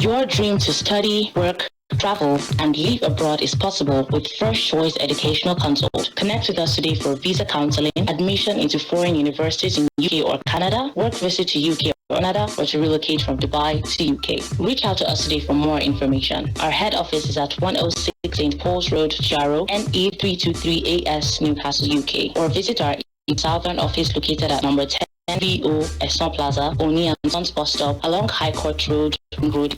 Your dream to study, work, travel, and live abroad is possible with First Choice Educational Consult. Connect with us today for visa counseling, admission into foreign universities in UK or Canada, work visit to UK or Canada, or to relocate from Dubai to UK. Reach out to us today for more information. Our head office is at 106 St. Paul's Road, Jaro, NE 323 AS, Newcastle, UK, or visit our Southern office located at number 10 NVO Esson Plaza, Oni and Sons Bus Stop along High Court Road,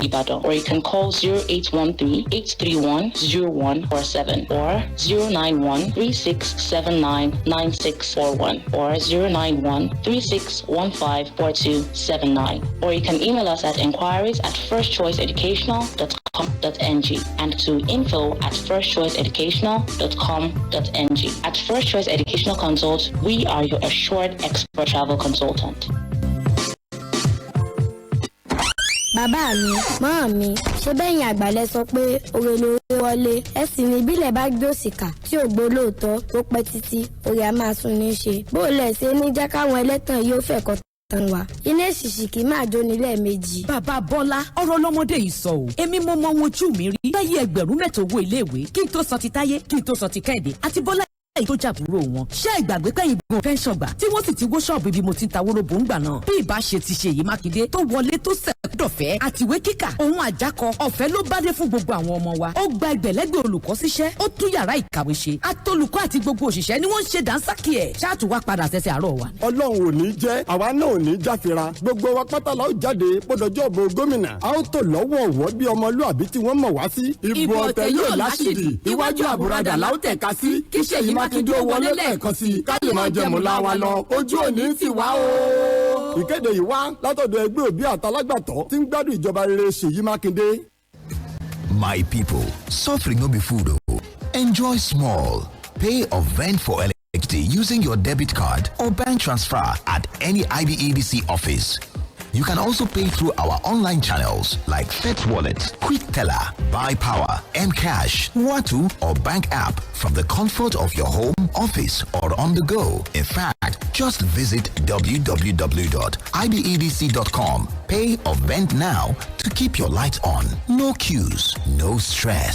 Ibadan. Or you can call 0813-831-0147 or 091-3679-9641 or 091-3615-4279. Or you can email us at inquiries@firstchoiceeducational.com.ng and to info@firstchoiceeducational.com.ng. At First Choice Educational Consult, we are your assured expert travel consultant. Bàbá mi, màmá mi, ṣé bẹ́yìn àgbàlẹ̀ sọ pé òwe lórí wọlé ẹ sì ní ìbílẹ̀ bá gbé òṣìkà tí ò gbó lóòótọ́ tó pẹ́ títí òye á máa sún ní ṣe. Bó lẹ̀ ṣe ní jẹ́ káwọn ẹlẹ́tàn yóò fẹ̀kọ́ tán wa. Iná èsìsì kì í máa jóni lẹ́ẹ̀mejì. Bàbá Bọ́lá, ọ̀rọ̀ ọlọ́mọdé yìí sọ o. Èmi mo mọ ohun ojú mi rí. Láyé ẹgbẹ̀rún mẹ́ta owó iléèwé kí n tó sọ ti Táyé kí n tó sọ ti Kẹ́hìndé àti Bọ́lá èyí tó jàbúrò wọn. Ṣé ìgbàgbé pẹ́yìn gbọ́n pẹ́ńsọ̀n gbà tí wọ́n sì ti wó ṣọ́ọ̀bù ibi mo ti ń ta wóróbó ń gbà náà. Bí ìbá ṣe ti Seyi Makinde tó wọlé tó sẹ̀dọ̀fẹ́ àtiwé kíkà òun àjákọ ọ̀fẹ́ ló bá dé fún gbogbo àwọn ọmọ wa. Ó gba ẹgbẹ̀lẹ́gbẹ̀ olùkọ́ síṣẹ́ ó tún yàrá ìkàwé ṣe. Atolùkọ́ àti gbogbo òṣìṣẹ́ ni wọ́n ń ṣe dànsákì ẹ̀. Ṣáàtù wá padà sẹ́sẹ̀ àárọ̀ wa. Ọlọ́run ò ní jẹ́ àwa náà ò ní jáfira. Gbogbo wa pátá la ó jáde bọ́dọ̀jọ́ bo gómìnà. A ó tò lọ́wọ̀ọ̀wọ́ bí ọmọlúàbí tí wọ́n mọ̀ wá sí. Ìbò ọ̀tẹ̀ yóò láṣìdì. Iwájú àbúradà la ó tẹ̀ka sí. Kí Seyi Makinde ó wọlé lẹ́ẹ̀kan sí i ká lè máa jẹun láwa lọ ojú òní sì wá o. Ìkéde yìí wá látọ̀dọ̀ ẹgbẹ́ òbí àtàlágbàtọ́ tí ń gbádùn ìjọba rere Seyi Makinde. My people, suffering no be food o. Enjoy small. Pay or vend for electricity using your debit card or bank transfer at any IBEDC office. You can also pay through our online channels like Fet Wallet, Quick Teller, Buy Power, Mcash, Watu, or bank app from the comfort of your home, office, or on the go. In fact, just visit www.ibedc.com. Pay or vend now to keep your lights on. No queues, no stress.